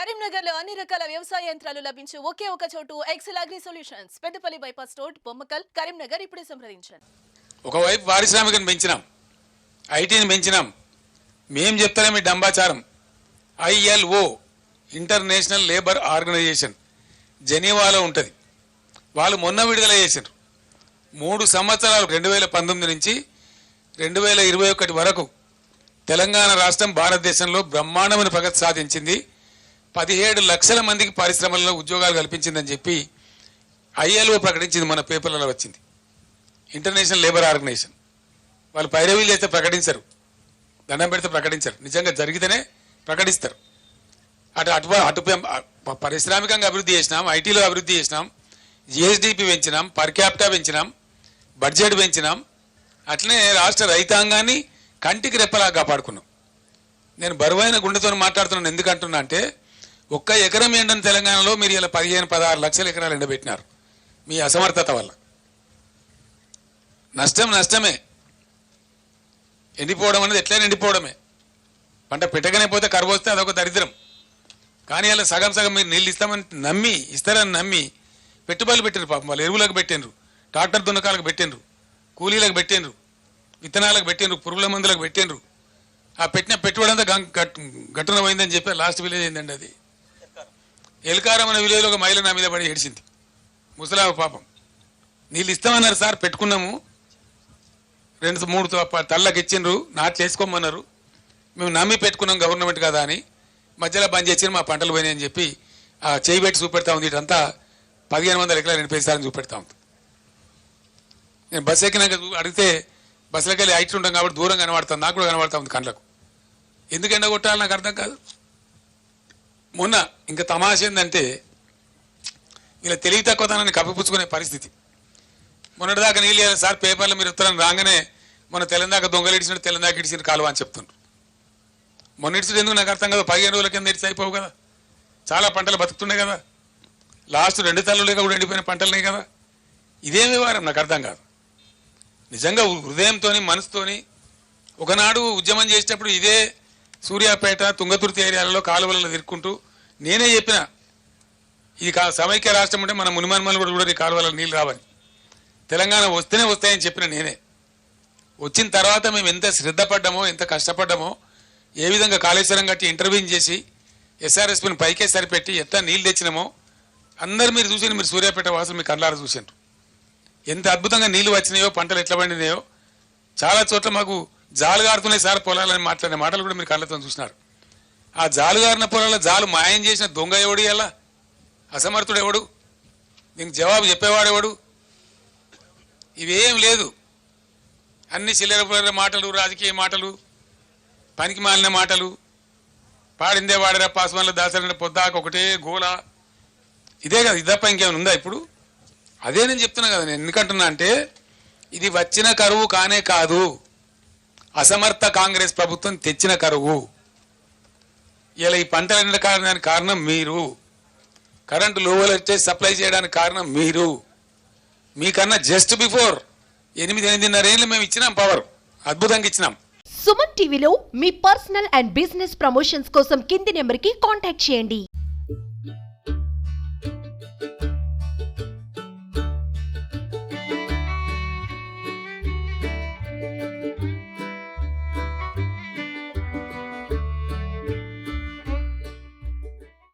కరీంనగర్ లో అన్ని రకాల వ్యవసాయ యంత్రాలు లభించే ఒకే ఒక చోటు Excel Agri Solutions Peddapalli bypass road Bommakal Karimnagar. ఇప్పుడే సంప్రదించండి. ఒకవైపు పారిశ్రామికను పెంచినాం, ఐటీని పెంచినాం. మేం చెప్తానే మీ డంబాచారం. ILO ఇంటర్నేషనల్ లేబర్ ఆర్గనైజేషన్ జెనీవాలో ఉంటుంది. వాళ్ళు మొన్న విడుదల చేశారు. 3 సంవత్సరాలు 2019 నుంచి 2021 వరకు తెలంగాణ రాష్ట్రం భారతదేశంలో బ్రహ్మాండమైన ప్రగతి సాధించింది. 17 లక్షల మందికి పరిశ్రమల్లో ఉద్యోగాలు కల్పించిందని చెప్పి ILO ప్రకటించింది. మన పేపర్లలో వచ్చింది. ఇంటర్నేషనల్ లేబర్ ఆర్గనైజేషన్ వాళ్ళు పైరవీలు చేస్తే ప్రకటించరు, దండం పెడితే ప్రకటించరు. నిజంగా జరిగితేనే ప్రకటిస్తారు. అటు పారిశ్రామికంగా అభివృద్ధి చేసినాం, ఐటీలో అభివృద్ధి చేసినాం, GSDP పెంచినాం, పర్ క్యాపిటా పెంచినాం, బడ్జెట్ పెంచినాం. అట్లనే రాష్ట్ర రైతాంగాన్ని కంటికి రెప్పలా కాపాడుకున్నాం. నేను బరువైన గుండెతో మాట్లాడుతున్నాను. ఎందుకంటున్నా అంటే 1 ఎకరం ఎండని తెలంగాణలో మీరు ఇలా 15-16 లక్షల ఎకరాలు ఎండబెట్టినారు. మీ అసమర్థత వల్ల నష్టమే. ఎండిపోవడం అనేది ఎట్లయినా ఎండిపోవడమే. పంట పెట్టగానే పోతే కరువు వస్తే అదొక దరిద్రం. కానీ అలా సగం మీరు నీళ్ళు ఇస్తారని నమ్మి పెట్టుబడులు పెట్టిండ్రు. పాపం వాళ్ళు ఎరువులకు పెట్టిండ్రు, ట్రాక్టర్ దున్నకాలకు పెట్టిండ్రు, కూలీలకు పెట్టిండ్రు, విత్తనాలకు పెట్టిండ్రు, పురుగుల మందులకు పెట్టిండ్రు. ఆ పెట్టిన పెట్టుబడంతా గట్టున పోయిందని చెప్పి లాస్ట్ విలేజ్ ఏందండి అది ఎల్కారం అనే విలేజ్లో ఒక మహిళ నా మీద పడి ఏడిచింది. ముసలామ పాపం. నీళ్ళు ఇస్తామన్నారు సార్, పెట్టుకున్నాము, 2-3 తళ్ళకి ఇచ్చిండ్రు, నాట్లు వేసుకోమన్నారు, మేము నమ్మి పెట్టుకున్నాం గవర్నమెంట్ కదా అని. మధ్యలో బంద్ చేసి మా పంటలు పోయినాయని చెప్పి ఆ చేయి పెట్టి చూపెడతా ఉంది. ఇటంతా 1500 ఎకరాలు ఎండిపోయిస్తారని చూపెడతా ఉంది. నేను బస్సు ఎక్కినాక అడిగితే బస్సులకి వెళ్ళి హైట్ ఉంటాం కాబట్టి దూరం కనబడుతుంది. నాకు కూడా కనబడతా ఉంది కళ్ళకు. ఎందుకు ఎండగొట్టాలి నాకు అర్థం కాదు. మొన్న ఇంకా తమాష ఏంటంటే ఇలా తెలివి తక్కువతనాన్ని కప్పిపుచ్చుకునే పరిస్థితి. మొన్నటిదాకా నీళ్ళు సార్ పేపర్లో మీరు ఉత్తరం రాగానే మొన్న తెలంగాణ దొంగలు ఇడిచినట్టు తెలంగాణ ఇడిచిన కాలువ అని చెప్తుండ్రు. మొన్న ఇడిచినట్టు ఎందుకు నాకు అర్థం కదా. 15 రోజుల కింద ఇడిచి అయిపోవు కదా. చాలా పంటలు బతుకుతున్నాయి కదా. లాస్ట్ 2 తల్లులేక కూడా ఎండిపోయిన పంటలున్నాయి కదా. ఇదేం వ్యవహారం నాకు అర్థం కాదు. నిజంగా హృదయంతో మనసుతోని ఒకనాడు ఉద్యమం చేసేటప్పుడు ఇదే సూర్యాపేట తుంగతుర్తి ఏరియాలలో కాలువలలో తిరుక్కుంటూ నేనే చెప్పిన ఇది సమైక్య రాష్ట్రం ఉంటే మన మునిమన్మలు కూడా ఈ కాలువలలో నీళ్ళు రావని, తెలంగాణ వస్తేనే వస్తాయని చెప్పిన నేనే. వచ్చిన తర్వాత మేము ఎంత శ్రద్ధ పడ్డామో, ఎంత కష్టపడ్డామో, ఏ విధంగా కాళేశ్వరం కట్టి ఇంటర్వ్యూని చేసి SRSPని పైకే సరిపెట్టి ఎంత నీళ్ళు తెచ్చినామో అందరు మీరు చూసి మీరు సూర్యాపేట వాసులు మీ కళ్ళారా చూసారు. ఎంత అద్భుతంగా నీళ్లు వచ్చినాయో, పంటలు ఎట్లా పండినాయో. చాలా చోట్ల మాకు జాలుగారుతున్నాయి సార్ పొలాలని మాట్లాడిన మాటలు కూడా మీరు కళ్ళతో చూసినారు. ఆ జాలుగారిన పొలాల జాలు మాయం చేసిన దొంగ ఎవడు, ఎలా అసమర్థుడు ఎవడు, దీనికి జవాబు చెప్పేవాడెవడు? ఇవేం లేదు. అన్ని చిల్లర మాటలు, రాజకీయ మాటలు, పనికి మాలిన మాటలు. పాడిందే వాడరా పాస్వాన్ల దాసరైన పొద్దాక ఒకటే గోల. ఇదే కదా, ఇది తప్ప ఇంకేమైనా ఉందా ఇప్పుడు? అదే నేను చెప్తున్నా కదా. నేను ఎందుకంటున్నా అంటే ఇది వచ్చిన కరువు కానే కాదు, అసమర్థ కాంగ్రెస్ ప్రభుత్వం తెచ్చిన కరువు. ఇలా ఈ పంటలు ఎండడానికి కారణం మీరు, కరెంటు లో వోల్టేజ్ సప్లై చేయడానికి కారణం మీరు. మీకన్నా జస్ట్ బిఫోర్ 8-8.5 ఏళ్ళు మేము ఇచ్చినాం పవర్, అద్భుతంగా ఇచ్చినాం. సుమన్ టీవీలో మీ పర్సనల్ అండ్ బిజినెస్ ప్రమోషన్స్ కోసం కింది నెంబర్కి కాంటాక్ట్ చేయండి.